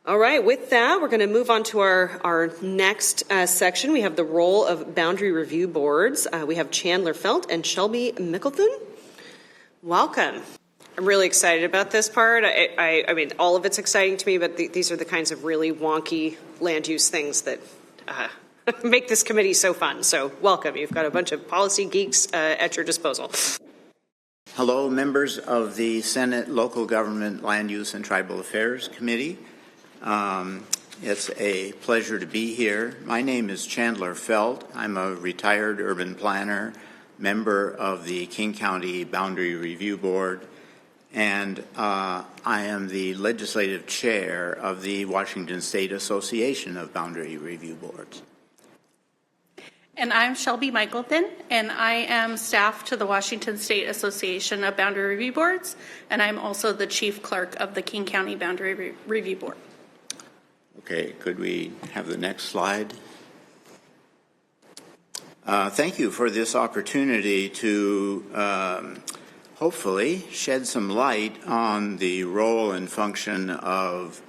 All right, with that, we're going to move on to our next section. We have the role of boundary review boards. We have Chandler Felt and Shelby Mickelton. Welcome. I'm really excited about this part. I mean, all of it's exciting to me, but these are the kinds of really wonky land use things that make this committee so fun. So welcome. You've got a bunch of policy geeks at your disposal. Hello, members of the Senate Local Government Land Use and Tribal Affairs Committee. It's a pleasure to be here. My name is Chandler Felt. I'm a retired urban planner, member of the King County Boundary Review Board, and I am the legislative chair of the Washington State Association of Boundary Review Boards. And I'm Shelby Mickelton, and I am staff to the Washington State Association of Boundary Review Boards, and I'm also the chief clerk of the King County Boundary Review Board. Okay, could we have the next slide? Thank you for this opportunity to hopefully shed some light on the role and function of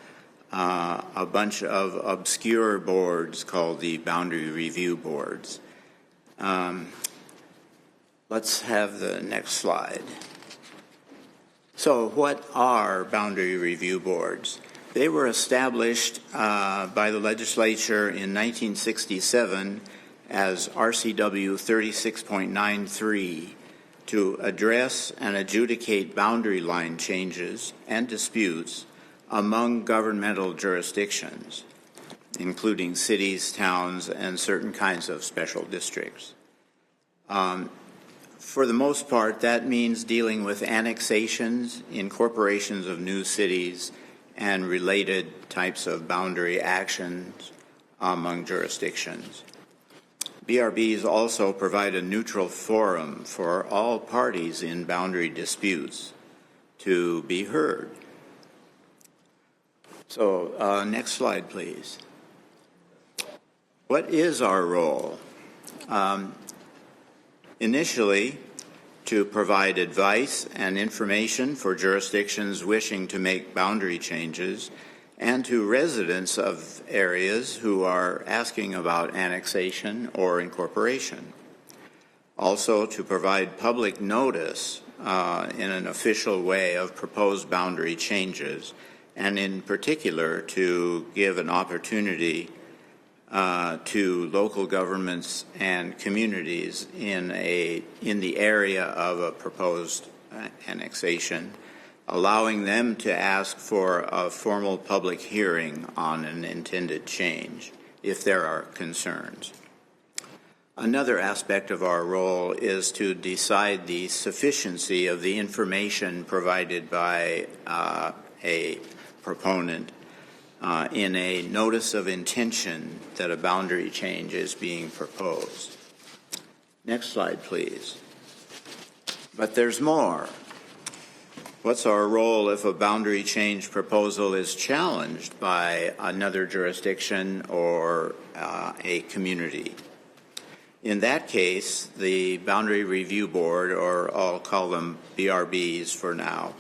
a bunch of obscure boards called the Boundary Review Boards. Let's have the next slide. So what are Boundary Review Boards? They were established by the legislature in 1967 as RCW 36.93 to address and adjudicate boundary line changes and disputes among governmental jurisdictions, including cities, towns, and certain kinds of special districts. For the most part, that means dealing with annexations, incorporations of new cities, and related types of boundary actions among jurisdictions. BRBs also provide a neutral forum for all parties in boundary disputes to be heard. So, next slide, please. What is our role? Initially, to provide advice and information for jurisdictions wishing to make boundary changes and to residents of areas who are asking about annexation or incorporation. Also, to provide public notice in an official way of proposed boundary changes, and in particular to give an opportunity to local governments and communities in the area of a proposed annexation, allowing them to ask for a formal public hearing on an intended change if there are concerns. Another aspect of our role is to decide the sufficiency of the information provided by a proponent in a notice of intention that a boundary change is being proposed. Next slide, please. But there's more. What's our role if a boundary change proposal is challenged by another jurisdiction or a community? In that case, the Boundary Review Board, or I'll call them BRBs for now,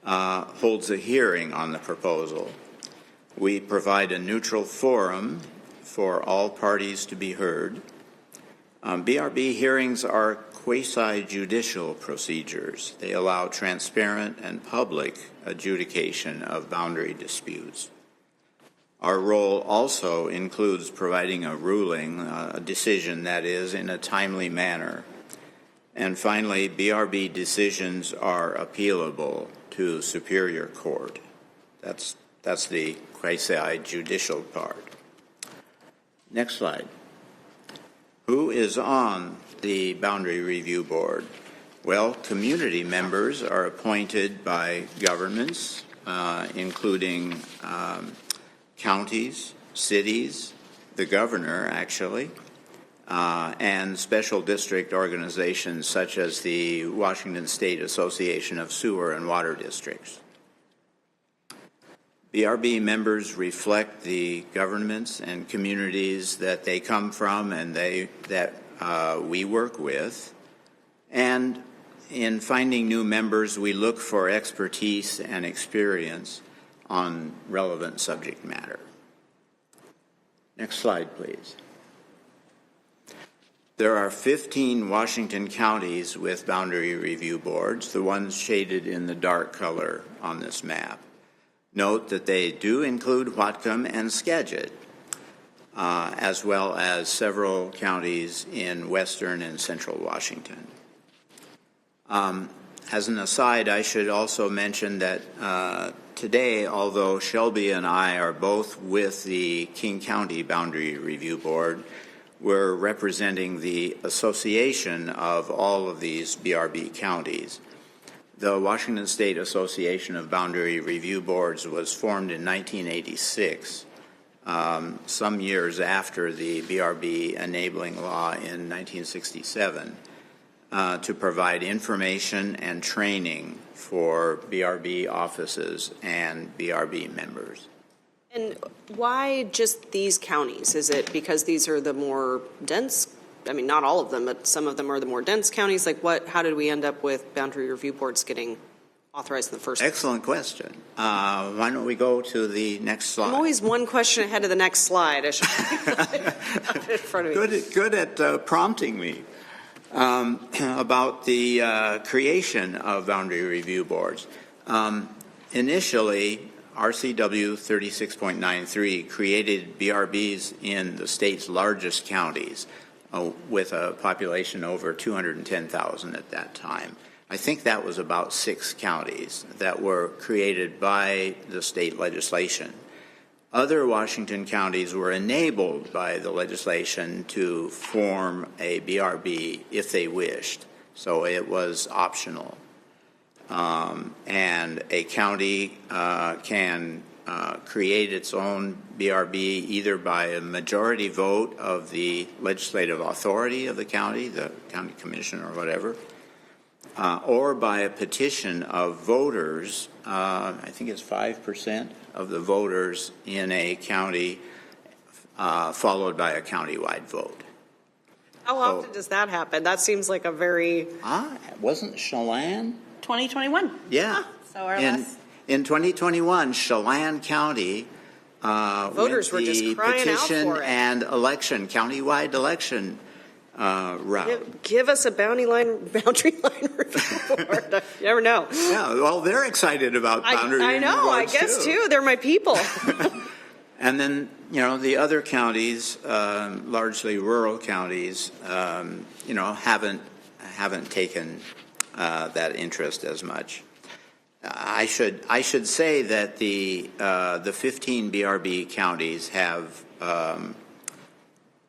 holds a hearing on the proposal. We provide a neutral forum for all parties to be heard. BRB hearings are quasi-judicial procedures. They allow transparent and public adjudication of boundary disputes. Our role also includes providing a ruling, a decision that is, in a timely manner. And finally, BRB decisions are appealable to Superior Court. That's the quasi-judicial part. Next slide. Who is on the Boundary Review Board? Well, community members are appointed by governments, including counties, cities, the governor, actually, and special district organizations such as the Washington State Association of Sewer and Water Districts. BRB members reflect the governments and communities that they come from and that we work with. And in finding new members, we look for expertise and experience on relevant subject matter. Next slide, please. There are 15 Washington counties with boundary review boards, the ones shaded in the dark color on this map. Note that they do include Whatcom and Skagit, as well as several counties in western and central Washington. As an aside, I should also mention that today, although Shelby and I are both with the King County Boundary Review Board, we're representing the association of all of these BRB counties. The Washington State Association of Boundary Review Boards was formed in 1986, some years after the BRB enabling law in 1967, to provide information and training for BRB offices and BRB members. And why just these counties? Is it because these are the more dense? I mean, not all of them, but some of them are the more dense counties. Like, how did we end up with boundary review boards getting authorized in the first place? Excellent question. Why don't we go to the next slide? I'm always one question ahead of the next slide. I should have it in front of me. Good at prompting me about the creation of boundary review boards. Initially, RCW 36.93 created BRBs in the state's largest counties with a population over 210,000 at that time. I think that was about 6 counties that were created by the state legislation. Other Washington counties were enabled by the legislation to form a BRB if they wished, so it was optional. And a county can create its own BRB either by a majority vote of the legislative authority of the county commission or whatever, or by a petition of voters. I think it's 5% of the voters in a county, followed by a countywide vote. How often does that happen? That seems like a very... Wasn't Chelan? 2021. Yeah. So our last... In 2021, Chelan County voters were just crying out petition for it. And election, countywide election route. Give us a boundary line review board. You never know. Yeah, well, they're excited about boundary review boards, I guess too. They're my people. And then, the other counties, largely rural counties, haven't taken that interest as much. I should say that the 15 BRB counties have,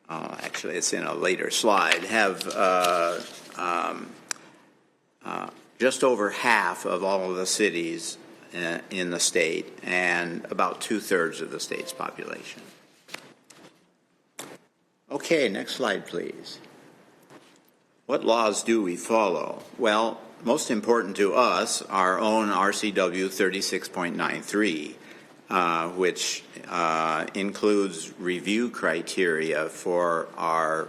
actually it's in a later slide, have just over half of all of the cities in the state and about 2/3 of the state's population. Okay, next slide, please. What laws do we follow? Well, most important to us, our own RCW 36.93, which includes review criteria for our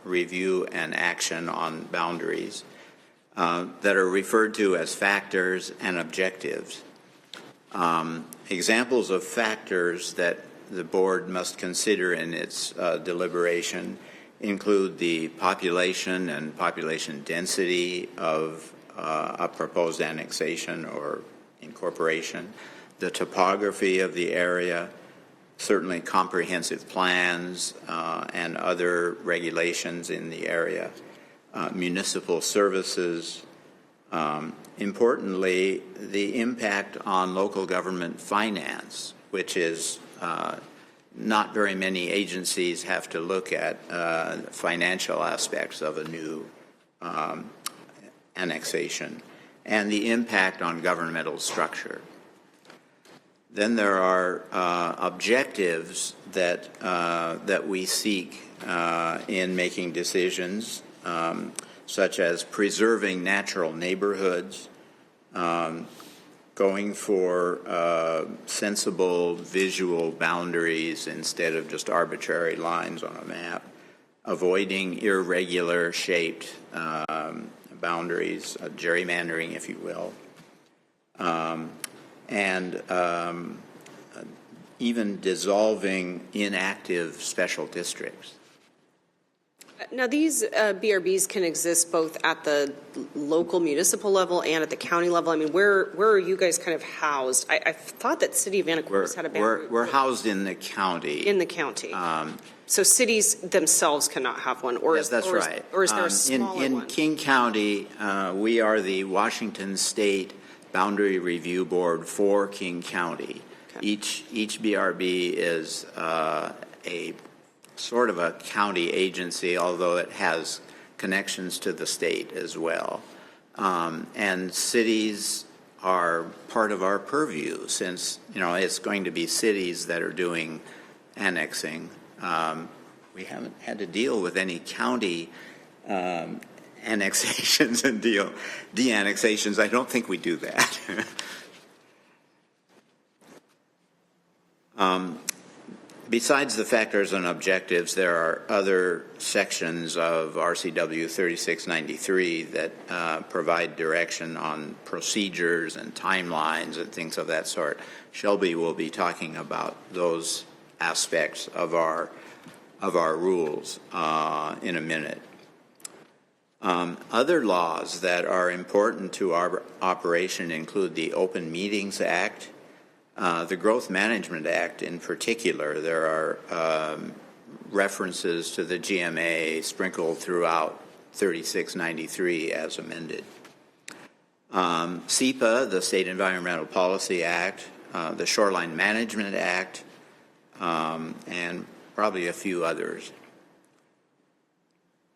review and action on boundaries that are referred to as factors and objectives. Examples of factors that the board must consider in its deliberation include the population and population density of a proposed annexation or incorporation, the topography of the area, certainly comprehensive plans and other regulations in the area, municipal services, importantly, the impact on local government finance, which is not very many agencies have to look at financial aspects of a new annexation, and the impact on governmental structure. Then there are objectives that we seek in making decisions, such as preserving natural neighborhoods, going for sensible visual boundaries instead of just arbitrary lines on a map, avoiding irregular shaped boundaries, gerrymandering, if you will, and even dissolving inactive special districts. Now, these BRBs can exist both at the local municipal level and at the county level. I mean, where are you guys kind of housed? I thought that City of Anacortes had a boundary. We're housed in the county. In the county. So cities themselves cannot have one, or Yes, that's right. Or is there a smaller in one? King County, we are the Washington State Boundary Review Board for King County. Okay. Each BRB is a sort of a county agency, although it has connections to the state as well. And cities are part of our purview, since it's going to be cities that are doing annexing. We haven't had to deal with any county annexations and de-annexations. I don't think we do that. Besides the factors and objectives, there are other sections of RCW 3693 that provide direction on procedures and timelines and things of that sort. Shelby will be talking about those aspects of our rules in a minute. Other laws that are important to our operation include the Open Meetings Act, the Growth Management Act in particular. There are references to the GMA sprinkled throughout 3693 as amended. SEPA, the State Environmental Policy Act, the Shoreline Management Act, and probably a few others.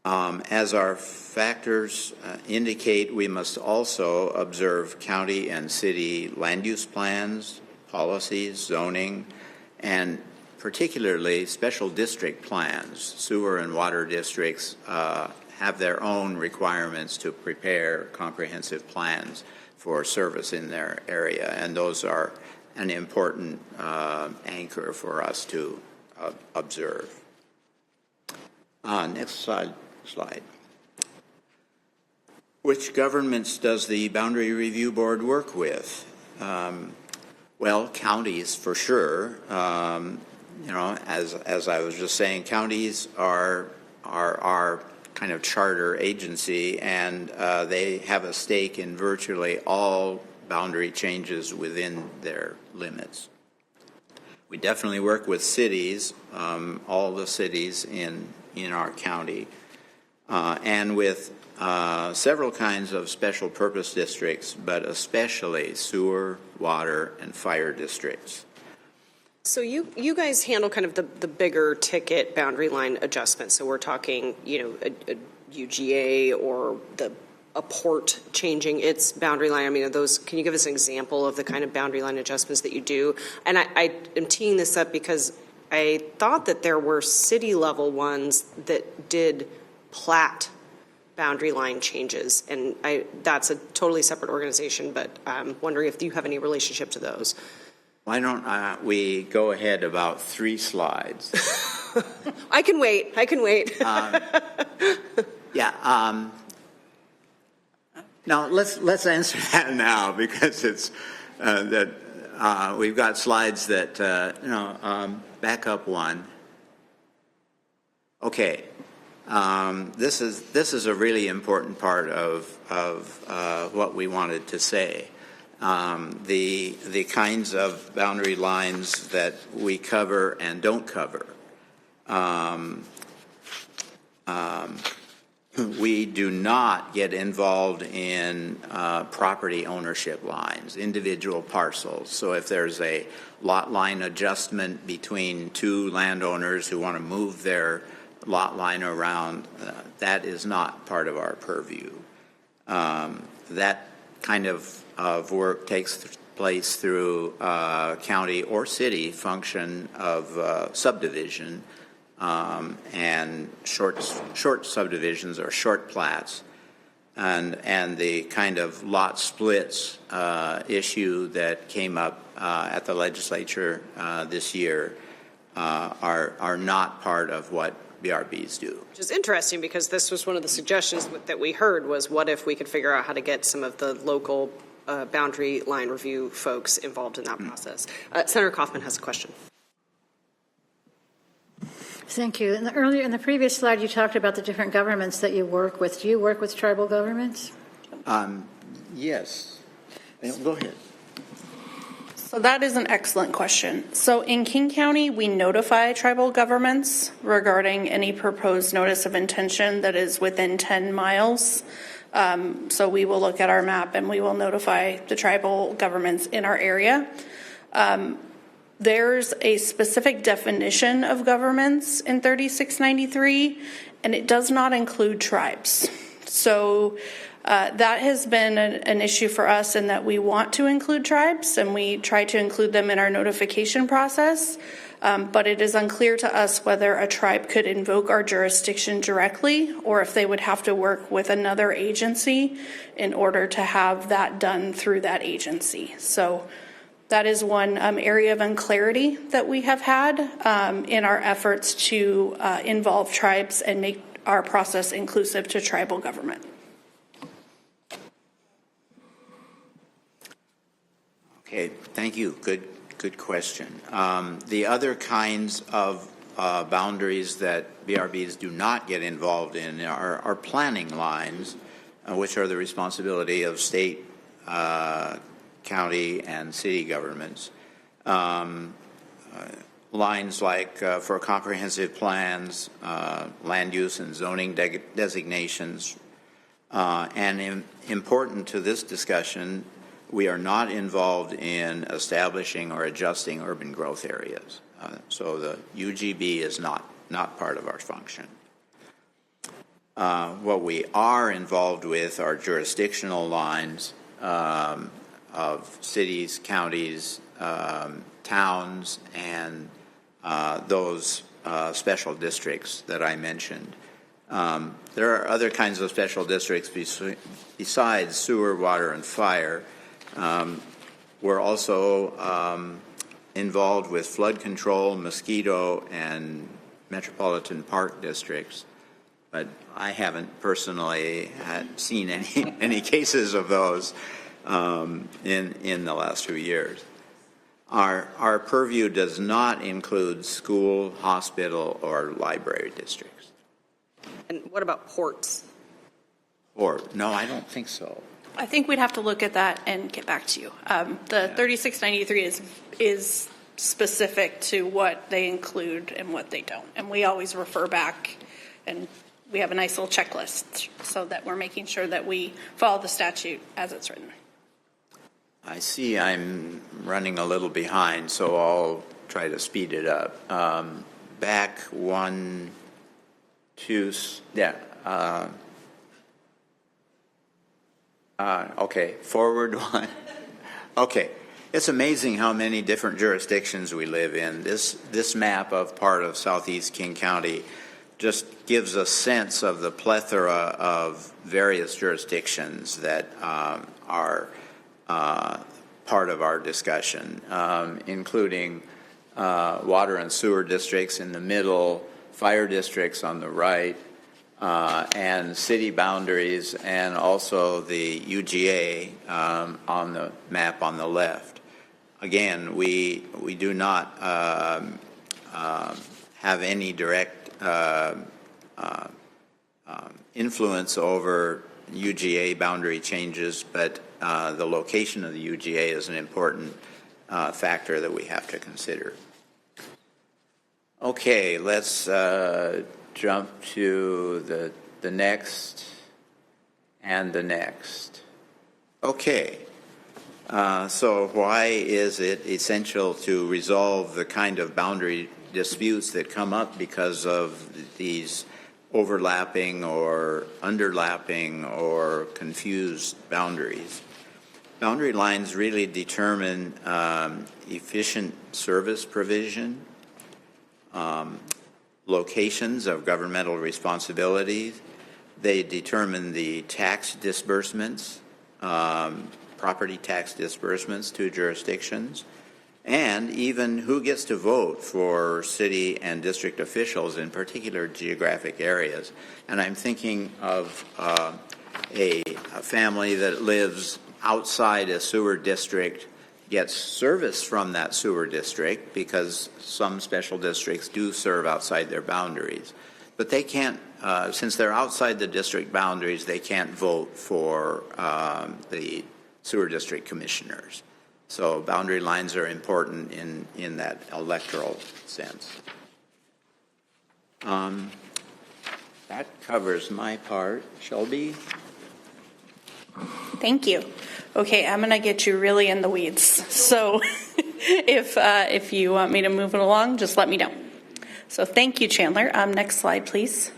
As our factors indicate, we must also observe county and city land use plans, policies, zoning, and particularly special district plans. Sewer and water districts have their own requirements to prepare comprehensive plans for service in their area, and those are an important anchor for us to observe. Next slide. Which governments does the Boundary Review Board work with? Well, counties for sure. As I was just saying, counties are our kind of charter agency, and they have a stake in virtually all boundary changes within their limits. We definitely work with cities, all the cities in our county, and with several kinds of special purpose districts, but especially sewer, water, and fire districts. So you guys handle kind of the bigger ticket boundary line adjustments. So we're talking, a UGA or a port changing its boundary line. I mean, can you give us an example of the kind of boundary line adjustments that you do? And I am teeing this up because I thought that there were city level ones that did plat boundary line changes, and that's a totally separate organization, but I'm wondering if you have any relationship to those. Why don't we go ahead about 3 slides? I can wait. Yeah. No, let's answer that now, because it's we've got slides that back up one. Okay. This is a really important part of what we wanted to say. The kinds of boundary lines that we cover and don't cover. We do not get involved in property ownership lines, individual parcels. So if there's a lot line adjustment between 2 landowners who want to move their lot line around, that is not part of our purview. That kind of work takes place through county or city function of subdivision, and short subdivisions or short plats, and the kind of lot splits issue that came up at the legislature this year are not part of what BRBs do. Which is interesting, because this was one of the suggestions that we heard was, what if we could figure out how to get some of the local boundary line review folks involved in that process. Senator Kaufman has a question. Thank you. In the previous slide, you talked about the different governments that you work with. Do you work with tribal governments? Yes. Go ahead. So that is an excellent question. So in King County, we notify tribal governments regarding any proposed notice of intention that is within 10 miles. So we will look at our map and we will notify the tribal governments in our area. There's a specific definition of governments in 3693, and it does not include tribes. So that has been an issue for us in that we want to include tribes, and we try to include them in our notification process. But it is unclear to us whether a tribe could invoke our jurisdiction directly or if they would have to work with another agency in order to have that done through that agency. So that is one area of unclarity that we have had in our efforts to involve tribes and make our process inclusive to tribal government. Okay, thank you. Good question. The other kinds of boundaries that BRBs do not get involved in are planning lines, which are the responsibility of state, county, and city governments. Lines like for comprehensive plans, land use and zoning designations, and important to this discussion, we are not involved in establishing or adjusting urban growth areas. So the UGB is not part of our function. What we are involved with are jurisdictional lines of cities, counties, towns, and those special districts that I mentioned. There are other kinds of special districts besides sewer, water, and fire. We're also involved with flood control, mosquito, and metropolitan park districts, but I haven't personally seen any cases of those in the last few years. Our purview does not include school, hospital, or library districts. And what about ports? No, I don't think so. I think we'd have to look at that and get back to you. The 3693 is specific to what they include and what they don't. And we always refer back, and we have a nice little checklist so that we're making sure that we follow the statute as it's written. I see I'm running a little behind, so I'll try to speed it up. Back one, two, yeah. Okay, forward one. Okay, it's amazing how many different jurisdictions we live in. This map of part of southeast King County just gives a sense of the plethora of various jurisdictions that are part of our discussion, including water and sewer districts in the middle, fire districts on the right, and city boundaries, and also the UGA on the map on the left. Again, we do not have any direct influence over UGA boundary changes, but the location of the UGA is an important factor that we have to consider. Okay, let's jump to the next and the next. Okay, so why is it essential to resolve the kind of boundary disputes that come up because of these overlapping or underlapping or confused boundaries? Boundary lines really determine efficient service provision, locations of governmental responsibilities. They determine the tax disbursements, property tax disbursements to jurisdictions, and even who gets to vote for city and district officials in particular geographic areas. And I'm thinking of a family that lives outside a sewer district gets service from that sewer district, because some special districts do serve outside their boundaries. But they can't, since they're outside the district boundaries, they can't vote for the sewer district commissioners. So boundary lines are important in that electoral sense. That covers my part. Shelby? Thank you. Okay, I'm going to get you really in the weeds. So if you want me to move it along, just let me know. So thank you, Chandler. Next slide, please.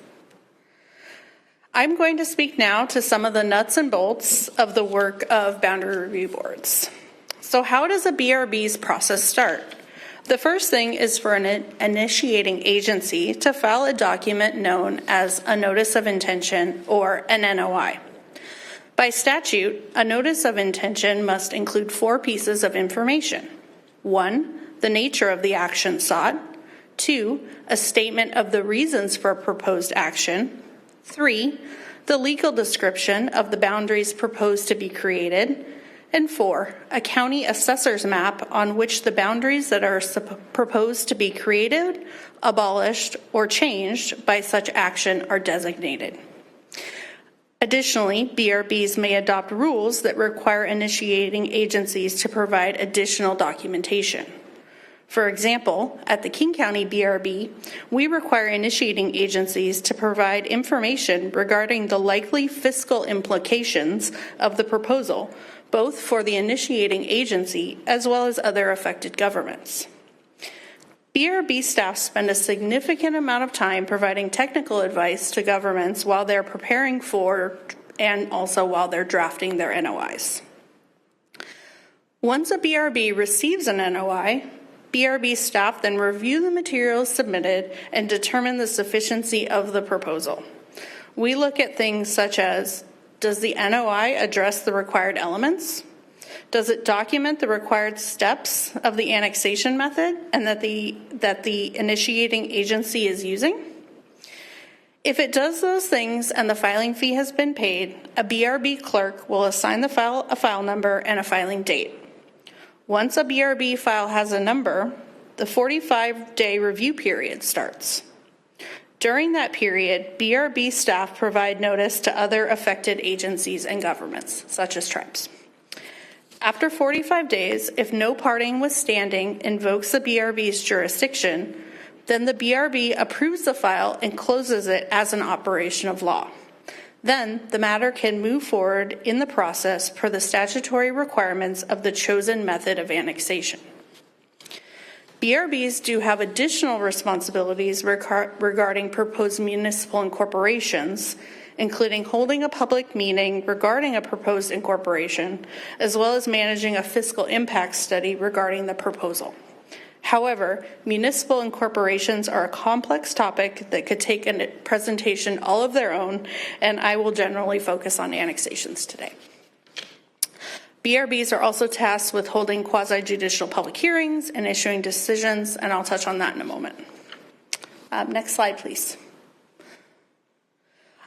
I'm going to speak now to some of the nuts and bolts of the work of boundary review boards. So how does a BRB's process start? The first thing is for an initiating agency to file a document known as a Notice of Intention, or an NOI. By statute, a Notice of Intention must include 4 pieces of information. 1, the nature of the action sought. 2, a statement of the reasons for proposed action. 3, the legal description of the boundaries proposed to be created. And 4, a county assessor's map on which the boundaries that are proposed to be created, abolished, or changed by such action are designated. Additionally, BRBs may adopt rules that require initiating agencies to provide additional documentation. For example, at the King County BRB, we require initiating agencies to provide information regarding the likely fiscal implications of the proposal, both for the initiating agency as well as other affected governments. BRB staff spend a significant amount of time providing technical advice to governments while they're preparing for and also while they're drafting their NOIs. Once a BRB receives an NOI, BRB staff then review the materials submitted and determine the sufficiency of the proposal. We look at things such as, does the NOI address the required elements? Does it document the required steps of the annexation method and that the initiating agency is using? If it does those things and the filing fee has been paid, a BRB clerk will assign the file a file number and a filing date. Once a BRB file has a number, the 45-day review period starts. During that period, BRB staff provide notice to other affected agencies and governments, such as tribes. After 45 days, if no party withstanding invokes the BRB's jurisdiction, then the BRB approves the file and closes it as an operation of law. Then the matter can move forward in the process per the statutory requirements of the chosen method of annexation. BRBs do have additional responsibilities regarding proposed municipal incorporations, including holding a public meeting regarding a proposed incorporation, as well as managing a fiscal impact study regarding the proposal. However, municipal incorporations are a complex topic that could take a presentation all of their own, and I will generally focus on annexations today. BRBs are also tasked with holding quasi-judicial public hearings and issuing decisions, and I'll touch on that in a moment. Next slide, please.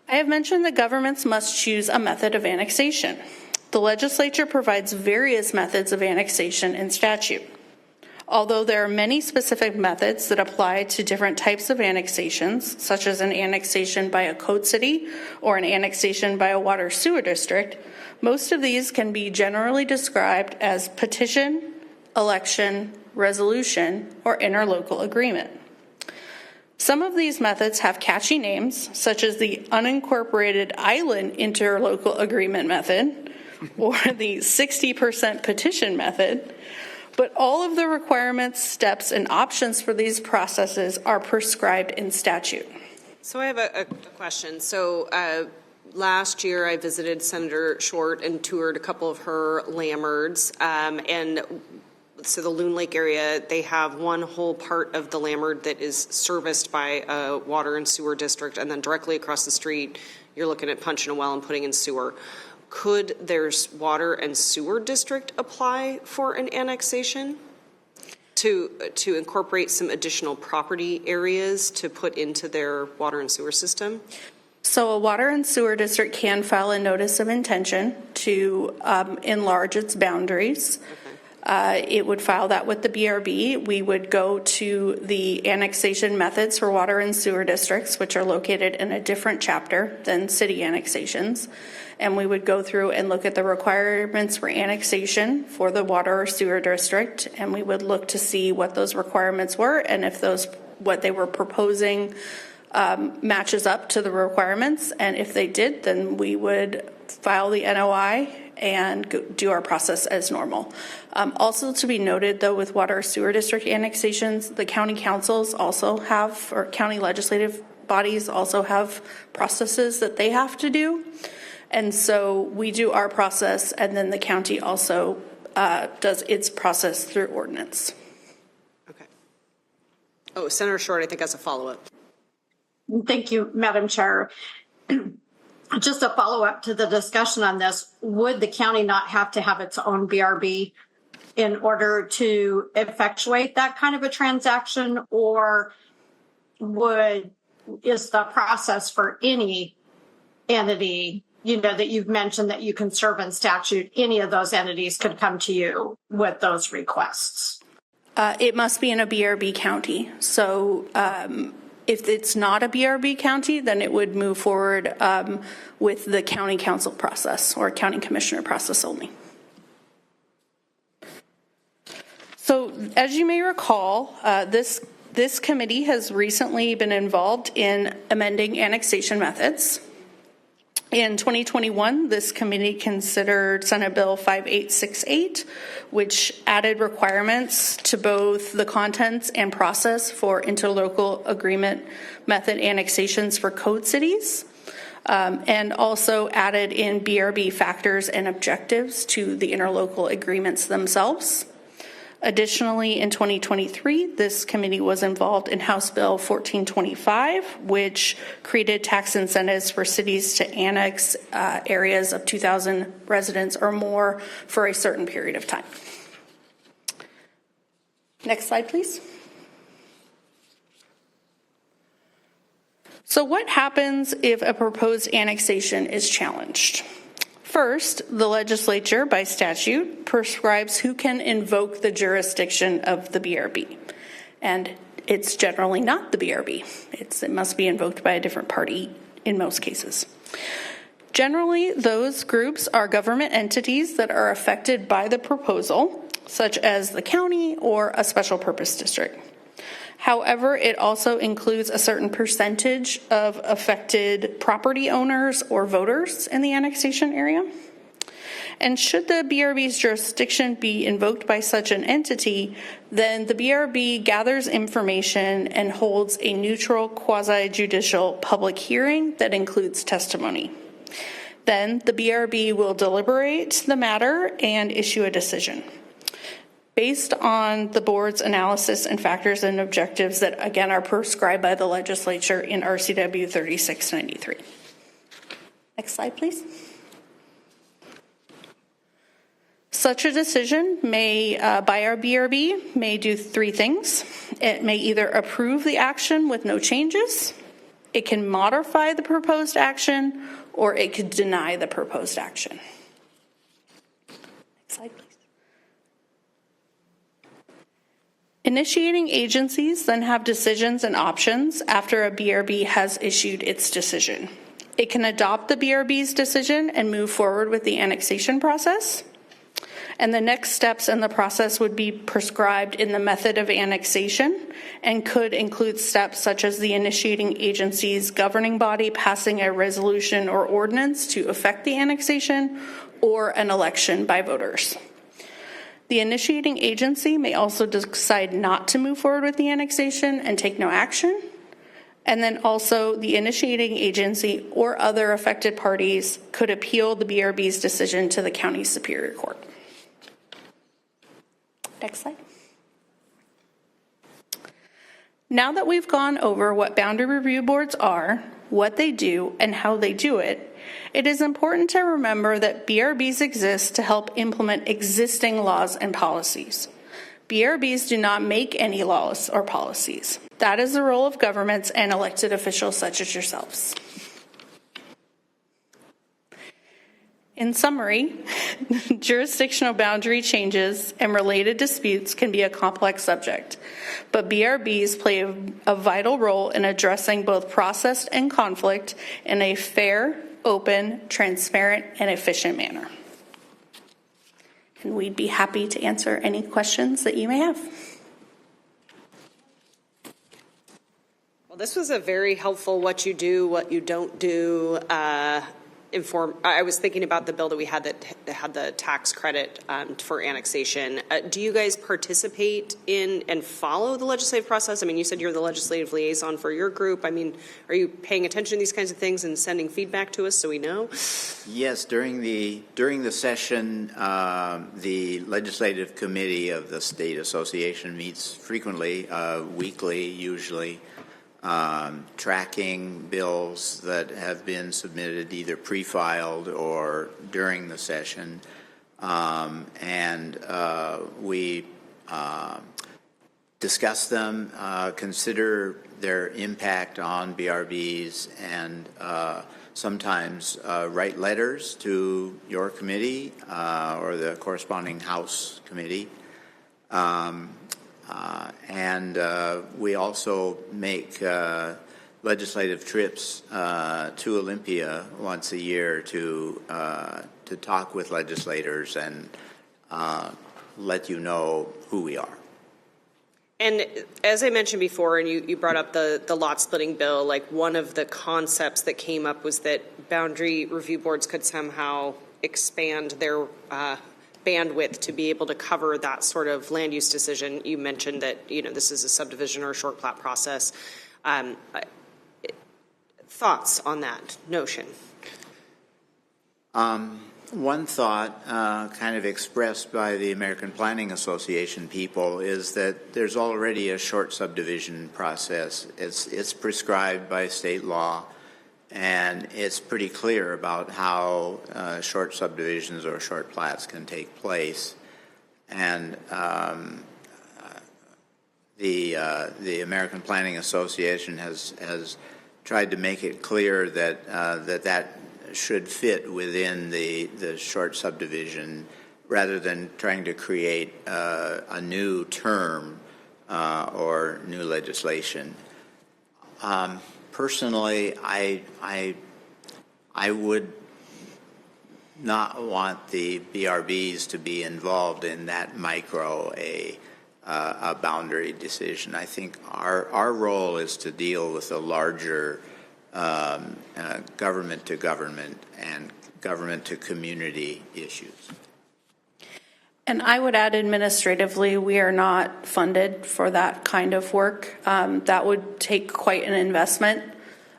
I have mentioned that governments must choose a method of annexation. The legislature provides various methods of annexation in statute. Although there are many specific methods that apply to different types of annexations, such as an annexation by a code city or an annexation by a water sewer district, most of these can be generally described as petition, election, resolution, or interlocal agreement. Some of these methods have catchy names, such as the unincorporated island interlocal agreement method or the 60% petition method. But all of the requirements, steps, and options for these processes are prescribed in statute. So I have a question. So last year I visited Senator Short and toured a couple of her lammards. And so the Loon Lake area, they have one whole part of the lammard that is serviced by a water and sewer district. And then directly across the street, you're looking at punching a well and putting in sewer. Could their water and sewer district apply for an annexation to incorporate some additional property areas to put into their water and sewer system? So a water and sewer district can file a notice of intention to enlarge its boundaries. It would file that with the BRB. We would go to the annexation methods for water and sewer districts, which are located in a different chapter than city annexations. And we would go through and look at the requirements for annexation for the water or sewer district. And we would look to see what those requirements were and if what they were proposing matches up to the requirements. And if they did, then we would file the NOI and do our process as normal. Also to be noted, though, with water sewer district annexations, the county councils also have, or county legislative bodies also have processes that they have to do. And so we do our process, and then the county also does its process through ordinance. Okay. Oh, Senator Short, I think has a follow-up. Thank you, Madam Chair. Just a follow-up to the discussion on this, would the county not have to have its own BRB in order to effectuate that kind of a transaction, or is the process for any entity, that you've mentioned that you can serve in statute, any of those entities could come to you with those requests? It must be in a BRB county. So if it's not a BRB county, then it would move forward with the county council process or county commissioner process only. So as you may recall, this committee has recently been involved in amending annexation methods. In 2021, this committee considered Senate Bill 5868, which added requirements to both the contents and process for interlocal agreement method annexations for code cities, and also added in BRB factors and objectives to the interlocal agreements themselves. Additionally, in 2023, this committee was involved in House Bill 1425, which created tax incentives for cities to annex areas of 2,000 residents or more for a certain period of time. Next slide, please. So what happens if a proposed annexation is challenged? First, the legislature, by statute, prescribes who can invoke the jurisdiction of the BRB. And it's generally not the BRB. It must be invoked by a different party in most cases. Generally, those groups are government entities that are affected by the proposal, such as the county or a special purpose district. However, it also includes a certain percentage of affected property owners or voters in the annexation area. And should the BRB's jurisdiction be invoked by such an entity, then the BRB gathers information and holds a neutral quasi-judicial public hearing that includes testimony. Then the BRB will deliberate the matter and issue a decision based on the board's analysis and factors and objectives that, again, are prescribed by the legislature in RCW 3693. Next slide, please. Such a decision by our BRB may do three things. It may either approve the action with no changes, it can modify the proposed action, or it could deny the proposed action. Next slide, please. Initiating agencies then have decisions and options after a BRB has issued its decision. It can adopt the BRB's decision and move forward with the annexation process. And the next steps in the process would be prescribed in the method of annexation and could include steps such as the initiating agency's governing body passing a resolution or ordinance to effect the annexation or an election by voters. The initiating agency may also decide not to move forward with the annexation and take no action. And then also the initiating agency or other affected parties could appeal the BRB's decision to the county superior court. Next slide. Now that we've gone over what boundary review boards are, what they do, and how they do it, it is important to remember that BRBs exist to help implement existing laws and policies. BRBs do not make any laws or policies. That is the role of governments and elected officials such as yourselves. In summary, jurisdictional boundary changes and related disputes can be a complex subject, but BRBs play a vital role in addressing both process and conflict in a fair, open, transparent, and efficient manner. And we'd be happy to answer any questions that you may have. Well, this was a very helpful what you do, what you don't do. I was thinking about the bill that we had that had the tax credit for annexation. Do you guys participate in and follow the legislative process? I mean, you said you're the legislative liaison for your group. I mean, are you paying attention to these kinds of things and sending feedback to us so we know? Yes, during the session, the legislative committee of the state association meets frequently, weekly usually. Tracking bills that have been submitted either pre-filed or during the session. We discuss them, consider their impact on BRBs, and sometimes write letters to your committee or the corresponding House committee. We also make legislative trips to Olympia once a year to talk with legislators and let you know who we are. And as I mentioned before, and you brought up the lot splitting bill, like one of the concepts that came up was that boundary review boards could somehow expand their bandwidth to be able to cover that sort of land use decision. You mentioned that, this is a subdivision or a short plat process. Thoughts on that notion? One thought kind of expressed by the American Planning Association people is that there's already a short subdivision process. It's prescribed by state law, and it's pretty clear about how short subdivisions or short plats can take place. And the American Planning Association has tried to make it clear that that should fit within the short subdivision rather than trying to create a new term or new legislation. Personally, I would not want the BRBs to be involved in that micro a boundary decision. I think our role is to deal with the larger government to government and government to community issues. And I would add administratively, we are not funded for that kind of work. That would take quite an investment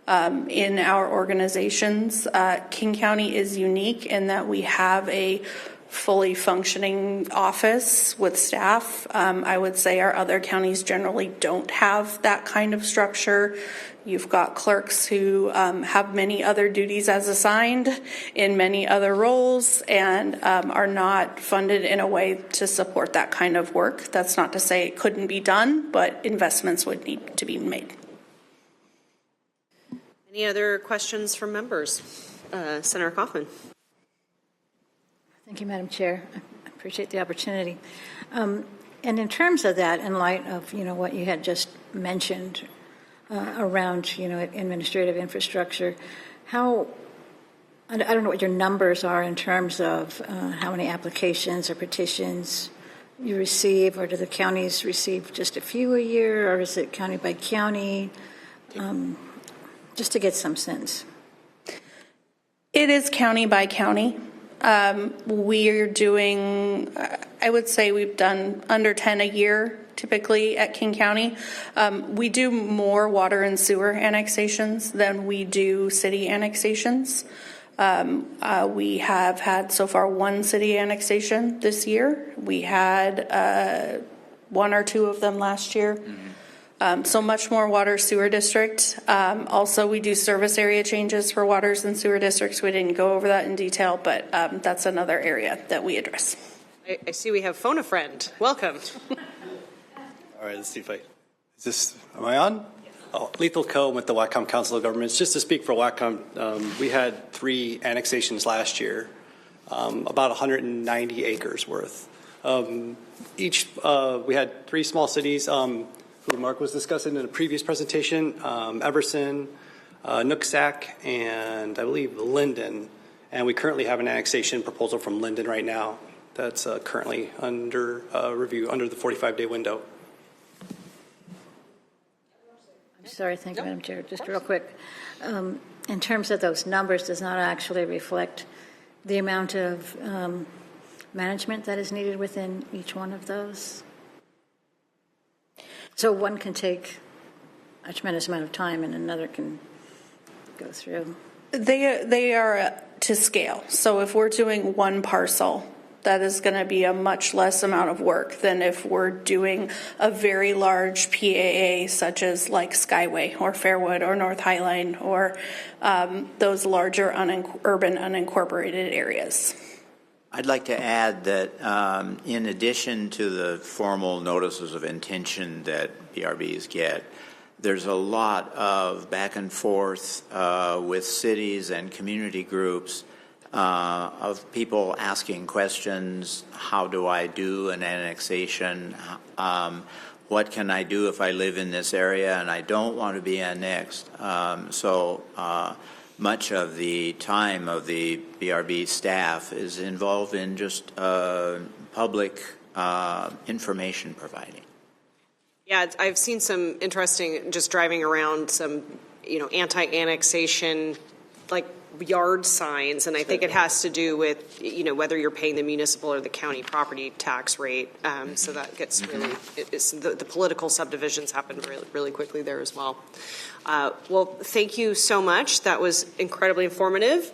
in our organizations. King County is unique in that we have a fully functioning office with staff. I would say our other counties generally don't have that kind of structure. You've got clerks who have many other duties as assigned in many other roles and are not funded in a way to support that kind of work. That's not to say it couldn't be done, but investments would need to be made. Any other questions from members? Senator Kaufman. Thank you, Madam Chair. I appreciate the opportunity. And in terms of that, in light of, what you had just mentioned around, administrative infrastructure, I don't know what your numbers are in terms of how many applications or petitions you receive, or do the counties receive just a few a year, or is it county by county? Just to get some sense. It is county by county. We're doing, I would say we've done under 10 a year typically at King County. We do more water and sewer annexations than we do city annexations. We have had so far one city annexation this year. We had one or two of them last year. Mm-hmm. So much more water sewer district. Also, we do service area changes for waters and sewer districts. We didn't go over that in detail, but that's another area that we address. I see we have phone a friend. Welcome. All right, let's see if am I on? Yes. Oh, Lethal Coe with the Whatcom Council of Governments. Just to speak for Whatcom, we had 3 annexations last year. about 190 acres worth. We had 3 small cities who Mark was discussing in a previous presentation, Everson, Nooksack, and I believe Linden. And we currently have an annexation proposal from Linden right now that's currently under review under the 45-day window. I'm sorry, thank you, Madam Chair. Just real quick. In terms of those numbers, does not actually reflect the amount of management that is needed within each one of those. So one can take a tremendous amount of time and another can go through. They are to scale. So if we're doing one parcel, that is going to be a much less amount of work than if we're doing a very large PAA, such as like Skyway or Fairwood or North Highline or those larger urban unincorporated areas. I'd like to add that in addition to the formal notices of intention that BRBs get, there's a lot of back and forth with cities and community groups of people asking questions. How do I do an annexation? What can I do if I live in this area and I don't want to be annexed? So much of the time of the BRB staff is involved in just public information providing. Yeah, I've seen some interesting, just driving around, some, anti-annexation, like yard signs, and I think it has to do with, whether you're paying the municipal or the county property tax rate. So that gets really, the political subdivisions happen really, really quickly there as well. Well, thank you so much. That was incredibly informative.